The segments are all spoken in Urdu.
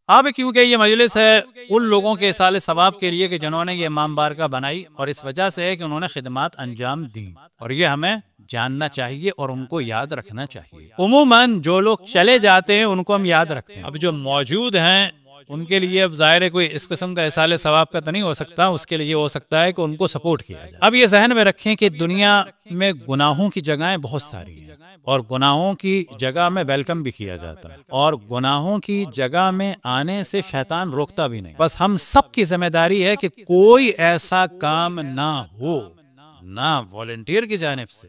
اب کیونکہ یہ مجلس ہے ان لوگوں کے اصالِ ثواب کے لیے کہ جنہوں نے یہ امام بارگاہ بنائی، اور اس وجہ سے ہے کہ انہوں نے خدمات انجام دی، اور یہ ہمیں جاننا چاہیے اور ان کو یاد رکھنا چاہیے۔ عموماً جو لوگ چلے جاتے ہیں ان کو ہم یاد رکھتے ہیں، اب جو موجود ہیں ان کے لیے اب ظاہر ہے کوئی اس قسم کا اصالِ ثواب کا تو نہیں ہو سکتا، اس کے لیے ہو سکتا ہے کہ ان کو سپورٹ کیا جائے۔ اب یہ ذہن میں رکھیں کہ دنیا میں گناہوں کی جگہیں بہت ساری ہیں، اور گناہوں کی جگہ میں ویلکم بھی کیا جاتا ہے، اور گناہوں کی جگہ میں آنے سے شیطان روکتا بھی نہیں۔ بس ہم سب کی ذمہ داری ہے کہ کوئی ایسا کام نہ ہو، نہ والنٹیئر کی جانب سے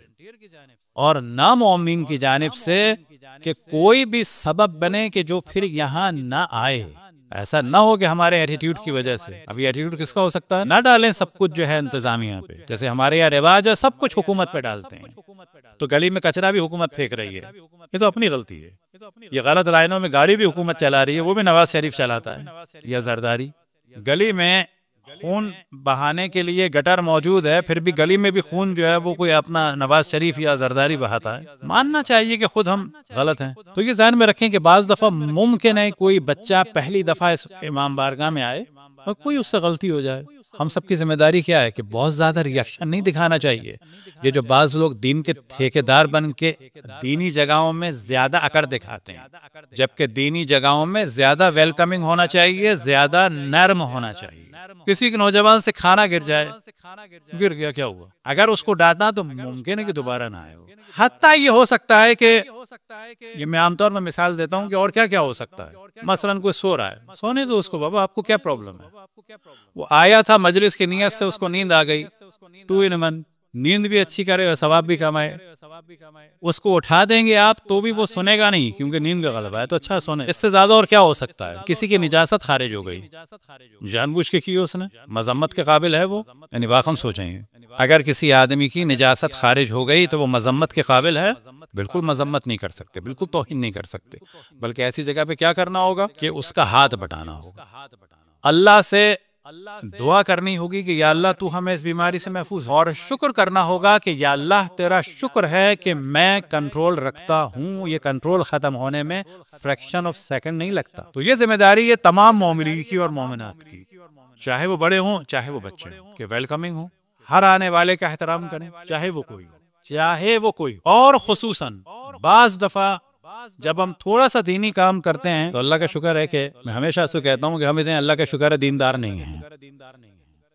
اور نہ مومن کی جانب سے، کہ کوئی بھی سبب بنے کہ جو پھر یہاں نہ آئے۔ ایسا نہ ہو کہ ہمارے ایٹیٹیوڈ کی وجہ سے، ابھی ایٹیٹیوڈ کس کا ہو سکتا ہے؟ نہ ڈالیں سب کچھ جو ہے انتظامیہ پہ، جیسے ہمارے یہاں رواج ہے سب کچھ حکومت پہ ڈالتے ہیں، تو گلی میں کچرا بھی حکومت پھینک رہی ہے، یہ تو اپنی غلطی ہے۔ یہ غلط لائنوں میں گاڑی بھی حکومت چلا رہی ہے، وہ بھی نواز شریف چلاتا ہے، یا زرداری۔ گلی میں خون بہانے کے لیے گٹر موجود ہے، پھر بھی گلی میں بھی خون جو ہے وہ کوئی اپنا نواز شریف یا زرداری بہاتا ہے۔ ماننا چاہیے کہ خود ہم غلط ہیں۔ تو یہ ذہن میں رکھیں کہ بعض دفعہ ممکن ہے کوئی بچہ پہلی دفعہ اس امام بارگاہ میں آئے اور کوئی اس سے غلطی ہو جائے۔ ہم سب کی ذمہ داری کیا ہے کہ بہت زیادہ ریئیکشن نہیں دکھانا چاہیے۔ یہ جو بعض لوگ دین کے ٹھیکیدار بن کے دینی جگہوں میں زیادہ اکڑ دکھاتے ہیں، جبکہ دینی جگہوں میں زیادہ ویلکمنگ ہونا چاہیے، زیادہ نرم ہونا چاہیے۔ کسی کے نوجوان سے کھانا گر جائے، گر گیا کیا ہوا؟ اگر اس کو ڈانٹا تو ممکن ہے کہ دوبارہ نہ آئے۔ حتیٰ یہ ہو سکتا ہے کہ یہ میں عام طور پر مثال دیتا ہوں کہ اور کیا کیا ہو سکتا ہے، مثلاً کوئی سو رہا ہے، سونے تو اس کو، بابا آپ کو کیا پرابلم ہے؟ وہ آیا تھا مجلس کی نیت سے، اس کو نیند آ گئی، 2 in 1، نیند بھی اچھی کرے اور ثواب بھی کمائے۔ اس کو اٹھا دیں گے آپ تو بھی وہ سنے گا نہیں، کیونکہ نیند کا غلبہ ہے، تو اچھا سونے۔ اس سے زیادہ اور کیا ہو سکتا ہے؟ کسی کی نجاست خارج ہو گئی، جان بوجھ کے کی اس نے، مذمت کے قابل ہے وہ؟ یعنی واقعا سوچیں، اگر کسی آدمی کی نجاست خارج ہو گئی تو وہ مذمت کے قابل ہے؟ بالکل مذمت نہیں کر سکتے، بالکل توہین نہیں کر سکتے، بلکہ ایسی جگہ پہ کیا کرنا ہوگا کہ اس کا ہاتھ بٹانا ہوگا، اللہ سے دعا کرنی ہوگی کہ یا اللہ تو ہمیں اس بیماری سے محفوظ، اور شکر کرنا ہوگا کہ یا اللہ تیرا شکر ہے کہ میں کنٹرول رکھتا ہوں، یہ کنٹرول ختم ہونے میں فریکشن آف سیکنڈ نہیں لگتا۔ تو یہ ذمہ داری ہے تمام مومنین کی اور مومنات کی، چاہے وہ بڑے ہوں چاہے وہ بچے ہوں، کہ ویلکمنگ ہوں، ہر آنے والے کا احترام کریں، چاہے وہ کوئی اور خصوصاً بعض دفعہ جب ہم تھوڑا سا دینی کام کرتے ہیں تو اللہ کا شکر ہے کہ میں ہمیشہ اس کو کہتا ہوں کہ ہم اتنے اللہ کا شکر ہے دیندار نہیں ہیں،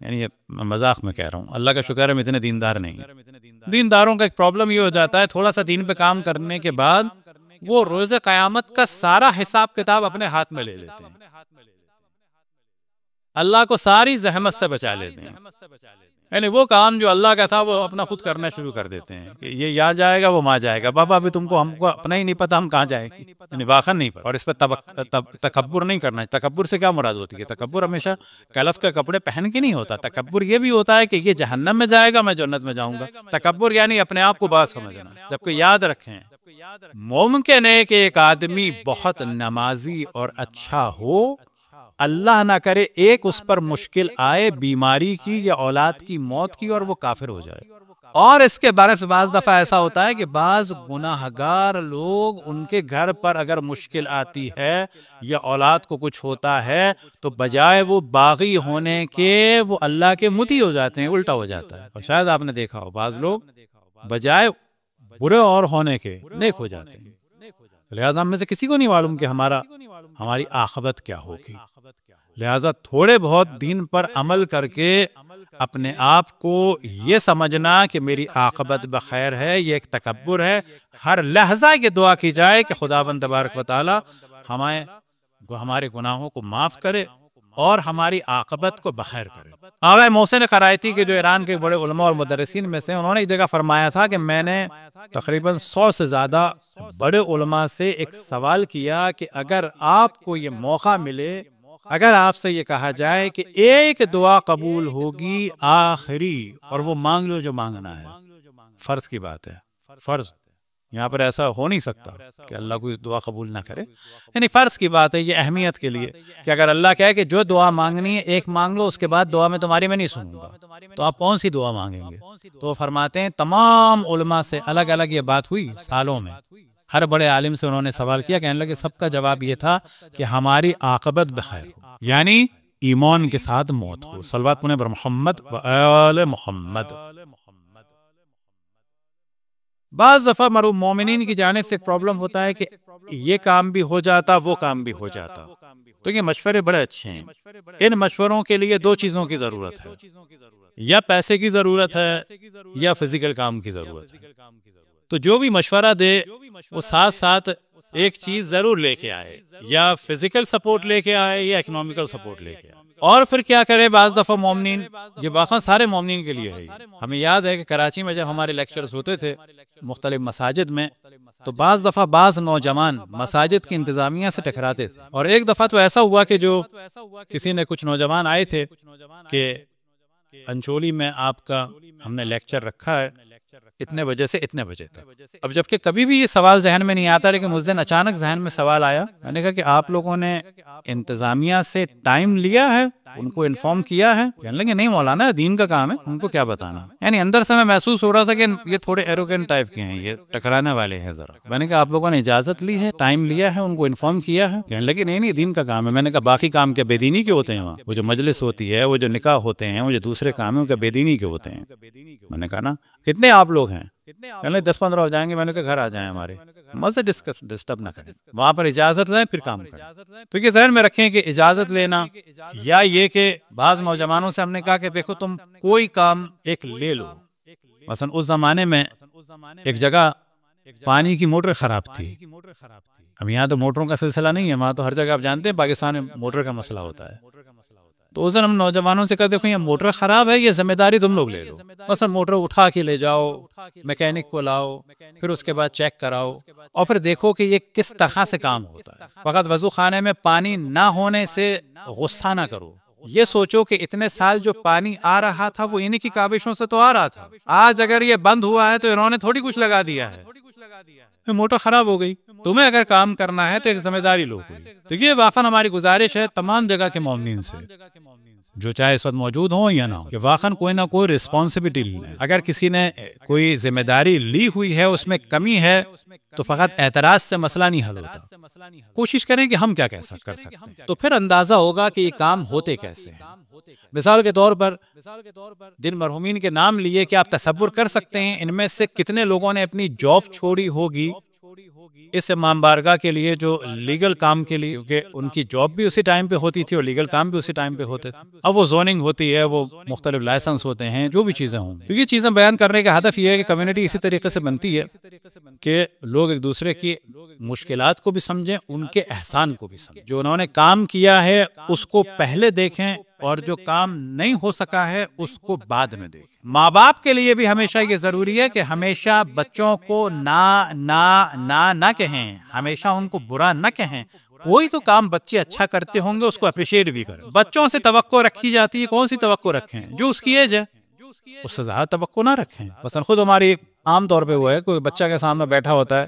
یعنی یہ مذاق میں کہہ رہا ہوں، اللہ کا شکر ہے ہم اتنے دیندار نہیں ہیں۔ دینداروں کا ایک پرابلم یہ ہو جاتا ہے تھوڑا سا دین پہ کام کرنے کے بعد وہ روز قیامت کا سارا حساب کتاب اپنے ہاتھ میں لے لیتے ہیں، اللہ کو ساری زحمت سے بچا لیتے ہیں، یعنی وہ کام جو اللہ کا تھا وہ اپنا خود کرنا شروع کر دیتے ہیں کہ یہ یا جائے گا وہ ماں جائے گا، بابا ابھی ہم کو اپنا ہی نہیں پتا ہم کہاں جائیں گے، یعنی واقعا نہیں پتا۔ اور اس پہ تکبر نہیں کرنا ہے۔ تکبر سے کیا مراد ہوتی ہے؟ تکبر ہمیشہ کلف کے کپڑے پہن کے نہیں ہوتا، تکبر یہ بھی ہوتا ہے کہ یہ جہنم میں جائے گا میں جنت میں جاؤں گا۔ تکبر یعنی اپنے آپ کو بات سمجھنا، جبکہ یاد رکھیں ممکن ہے کہ ایک آدمی بہت نمازی اور اچھا ہو، اللہ نہ کرے ایک اس پر مشکل آئے بیماری کی یا اولاد کی موت کی اور وہ کافر ہو جائے۔ اور اس کے برعکس بعض دفعہ ایسا ہوتا ہے کہ بعض گناہگار لوگ ان کے گھر پر اگر مشکل آتی ہے یا اولاد کو کچھ ہوتا ہے تو بجائے وہ باغی ہونے کے وہ اللہ کے مطیع ہو جاتے ہیں، الٹا ہو جاتا ہے۔ اور شاید آپ نے دیکھا ہو بعض لوگ بجائے برے اور ہونے کے نیک ہو جاتے ہیں۔ لہٰذا ہم میں سے کسی کو نہیں معلوم کہ ہماری عاقبت کیا ہوگی، لہٰذا تھوڑے بہت دین پر عمل کر کے اپنے آپ کو یہ سمجھنا کہ میری عاقبت بخیر ہے، یہ ایک تکبر ہے۔ ہر لحظہ یہ دعا کی جائے کہ خداوند تبارک و تعالی ہمارے گناہوں کو معاف کرے اور ہماری عاقبت کو بخیر کرے۔ آغا محسن قرائتی کے جو ایران کے بڑے علماء اور مدرسین میں سے، انہوں نے ایک جگہ فرمایا تھا کہ میں نے تقریباً 100 سے زیادہ بڑے علماء سے ایک سوال کیا کہ اگر آپ کو یہ موقع ملے، اگر آپ سے یہ کہا جائے کہ ایک دعا قبول ہوگی آخری، اور وہ مانگ لو جو مانگنا ہے، فرض کی بات ہے، فرض یہاں پر ایسا ہو نہیں سکتا کہ اللہ کوئی دعا قبول نہ کرے، یعنی فرض کی بات ہے یہ اہمیت کے لیے کہ اگر اللہ کہے کہ جو دعا مانگنی ہے ایک مانگ لو، اس کے بعد دعا میں تمہاری میں نہیں سنوں گا، تو آپ کون سی دعا مانگیں گے؟ تو وہ فرماتے ہیں تمام علماء سے الگ الگ یہ بات ہوئی سالوں میں، ہر بڑے عالم سے انہوں نے سوال کیا، کہنے لگے سب کا جواب یہ تھا کہ ہماری عاقبت بخیر ہو، یعنی ایمان کے ساتھ موت ہو۔ صلوات پڑھیں بر محمد و آل محمد۔ بعض دفعہ مومنین کی جانب سے ایک پرابلم ہوتا ہے کہ یہ کام بھی ہو جاتا، وہ کام بھی ہو جاتا، تو یہ مشورے بڑے اچھے ہیں۔ ان مشوروں کے لیے دو چیزوں کی ضرورت ہے، یا پیسے کی ضرورت ہے یا فزیکل کام کی ضرورت ہے۔ تو جو بھی مشورہ دے وہ ساتھ ساتھ ایک چیز ضرور لے کے آئے، یا فزیکل سپورٹ لے کے آئے یا اکنامیکل سپورٹ لے کے آئے۔ اور پھر کیا کرے بعض دفعہ مومنین، یہ واقعا سارے مومنین کے لیے ہے۔ ہمیں یاد ہے کہ کراچی میں جب ہمارے لیکچرز ہوتے تھے مختلف مساجد میں، تو بعض دفعہ بعض نوجوان مساجد کی انتظامیہ سے ٹکراتے تھے، اور ایک دفعہ تو ایسا ہوا کہ جو کسی نے کچھ نوجوان آئے تھے کہ انچولی میں آپ کا ہم نے لیکچر رکھا ہے اتنے بجے سے اتنے بجے تک۔ اب جبکہ کبھی بھی یہ سوال ذہن میں نہیں آتا، لیکن اس دن اچانک ذہن میں سوال آیا۔ میں نے کہا کہ آپ لوگوں نے انتظامیہ سے ٹائم لیا ہے، ان کو انفارم کیا ہے؟ کہنے لگے نہیں مولانا، دین کا کام ہے، ان کو کیا بتانا۔ یعنی اندر سے میں محسوس ہو رہا تھا کہ یہ تھوڑے ایروگینٹ ٹائپ کے ہیں، یہ ٹکرانے والے ہیں ذرا۔ میں نے کہا آپ لوگوں نے اجازت لی ہے، ٹائم لیا ہے، ان کو انفارم کیا ہے؟ کہنے لگے نہیں دین کا کام ہے۔ میں نے کہا باقی کام کیا بے دینی کے ہوتے ہیں وہاں؟ وہ جو مجلس ہوتی ہے، وہ جو نکاح ہوتے ہیں، وہ جو دوسرے کام ہیں، وہ کیا بے دینی کے ہوتے ہیں؟ میں نے کہا نا کتنے آپ لوگ ہیں؟ کہنے لگے 10-15 ہو جائیں گے۔ میں نے کہا گھر آ جائیں ہمارے، مزے ڈسٹرب نہ کریں، وہاں پر اجازت لیں پھر کام کریں۔ تو یہ ذہن میں رکھیں کہ اجازت لینا، یا یہ کہ بعض نوجوانوں سے ہم نے کہا کہ دیکھو تم کوئی کام ایک لے لو۔ مثلا اس زمانے میں ایک جگہ پانی کی موٹر خراب تھی، اب یہاں تو موٹروں کا سلسلہ نہیں ہے، وہاں تو ہر جگہ آپ جانتے ہیں پاکستان میں موٹر کا مسئلہ ہوتا ہے۔ تو اس دن ہم نوجوانوں سے کہا دیکھو یہ موٹر خراب ہے، یہ ذمہ داری تم لوگ لے لو۔ مثلا موٹر اٹھا کے لے جاؤ، میکینک کو لاؤ، پھر اس کے بعد چیک کراؤ، اور پھر دیکھو کہ یہ کس طرح سے کام ہوتا ہے۔ فقط وضو خانے میں پانی نہ ہونے سے غصہ نہ کرو، یہ سوچو کہ اتنے سال جو پانی آ رہا تھا وہ انہی کی کاوشوں سے تو آ رہا تھا، آج اگر یہ بند ہوا ہے تو انہوں نے تھوڑی کچھ لگا دیا ہے، موٹر خراب ہو گئی۔ تمہیں اگر کام کرنا ہے تو ایک ذمہ داری لو کوئی۔ تو یہ واقعا ہماری گزارش ہے تمام جگہ کے مومنین سے، جو چاہے اس وقت موجود ہوں یا نہ ہو، کہ واقعا کوئی نہ کوئی رسپانسبلٹی لیں۔ اگر کسی نے کوئی ذمہ داری لی ہوئی ہے، اس میں کمی ہے، تو فقط اعتراض سے مسئلہ نہیں حل ہوتا، کوشش کریں کہ ہم کیا کر سکتے ہیں، تو پھر اندازہ ہوگا کہ یہ کام ہوتے کیسے ہیں۔ مثال کے طور پر جن مرحومین کے نام لیے کہ آپ تصور کر سکتے ہیں ان میں سے کتنے لوگوں نے اپنی جاب چھوڑی ہوگی اس امام بارگاہ کے لیے، جو لیگل کام کے لیے، کہ ان کی جاب بھی اسی ٹائم پہ ہوتی تھی اور لیگل کام بھی اسی ٹائم پہ ہوتے تھے۔ اب وہ زوننگ ہوتی ہے، وہ مختلف لائسنس ہوتے ہیں، جو بھی چیزیں ہوں گی۔ تو یہ چیزیں بیان کرنے کا ہدف یہ ہے کہ کمیونٹی اسی طریقے سے بنتی ہے کہ لوگ ایک دوسرے کی مشکلات کو بھی سمجھیں، ان کے احسان کو بھی سمجھیں، جو انہوں نے کام کیا ہے اس کو پہلے دیکھیں، اور جو کام نہیں ہو سکا ہے اس کو بعد میں دیکھیں۔ ماں باپ کے لیے بھی ہمیشہ یہ ضروری ہے کہ ہمیشہ بچوں کو نہ کہیں، ہمیشہ ان کو برا نہ کہیں۔ کوئی تو کام بچے اچھا کرتے ہوں گے اس کو اپریشیٹ بھی کریں۔ بچوں سے توقع رکھی جاتی ہے، کون سی توقع رکھیں؟ جو اس کی ایج ہے اس سے زیادہ توقع نہ رکھیں۔ مثلا خود ہماری عام طور پہ وہ ہے، کوئی بچہ کے سامنے بیٹھا ہوتا ہے،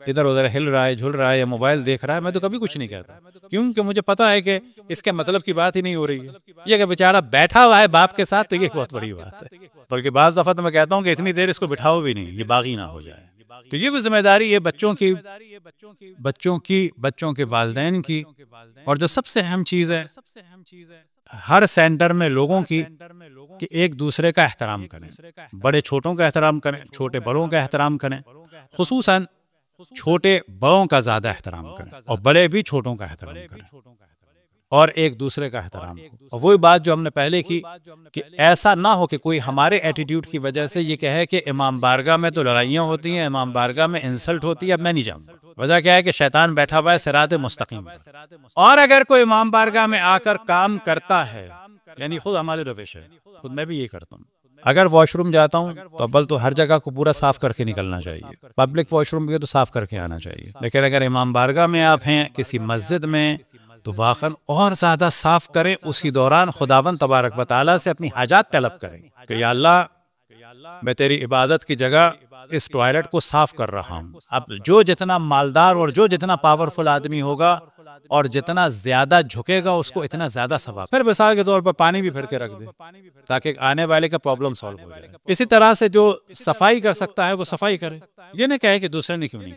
ادھر ادھر ہل رہا ہے، جھل رہا ہے یا موبائل دیکھ رہا ہے، میں تو کبھی کچھ نہیں کہتا، کیونکہ مجھے پتا ہے کہ اس کے مطلب کی بات ہی نہیں ہو رہی ہے۔ یہ کہ بیچارہ بیٹھا ہوا ہے باپ کے ساتھ تو یہ بہت بڑی بات ہے، بلکہ بعض دفعہ تو میں کہتا ہوں کہ اتنی دیر اس کو بٹھاؤ بھی نہیں، یہ باغی نہ ہو جائے۔ تو یہ بھی ذمہ داری ہے بچوں کے والدین کی۔ اور جو سب سے اہم چیز ہے ہر سینٹر میں لوگوں کی، کہ ایک دوسرے کا احترام کریں، بڑے چھوٹوں کا احترام کریں، چھوٹے بڑوں کا احترام کریں، خصوصاً چھوٹے بڑوں کا زیادہ احترام کریں، اور بڑے بھی چھوٹوں کا احترام کریں، اور ایک دوسرے کا احترام ہو۔ اور وہی بات جو ہم نے پہلے کی کہ ایسا نہ ہو کہ کوئی ہمارے ایٹیٹیوڈ کی وجہ سے یہ کہے کہ امام بارگاہ میں تو لڑائیاں ہوتی ہیں، امام بارگاہ میں انسلٹ ہوتی ہے، اب میں نہیں جاؤں گا۔ وجہ کیا ہے کہ شیطان بیٹھا ہوا ہے صراط مستقیم پر۔ اور اگر کوئی امام بارگاہ میں آ کر کام کرتا ہے، یعنی خود ہماری روش ہے، خود میں بھی یہ کرتا ہوں، اگر واش روم جاتا ہوں تو اول تو ہر جگہ کو پورا صاف کر کے نکلنا چاہیے، پبلک واش روم بھی تو صاف کر کے آنا چاہیے، لیکن اگر امام بارگاہ میں آپ ہیں کسی مسجد میں تو واقعاً اور زیادہ صاف کریں۔ اسی دوران خداوند تبارک و تعالیٰ سے اپنی حاجات طلب کریں کہ یا اللہ میں تیری عبادت کی جگہ اس ٹوائلٹ کو صاف کر رہا ہوں۔ اب جو جتنا مالدار اور جو جتنا پاورفل آدمی ہوگا اور جتنا زیادہ جھکے گا اس کو اتنا زیادہ ثواب۔ پھر مثال کے طور پر پانی بھی پھر کے رکھ دے تاکہ آنے والے کا پرابلم سالو ہو جائے۔ اسی طرح سے جو صفائی کر سکتا ہے وہ صفائی کرے، یہ نہ کہے کہ دوسرے نے کیوں نہیں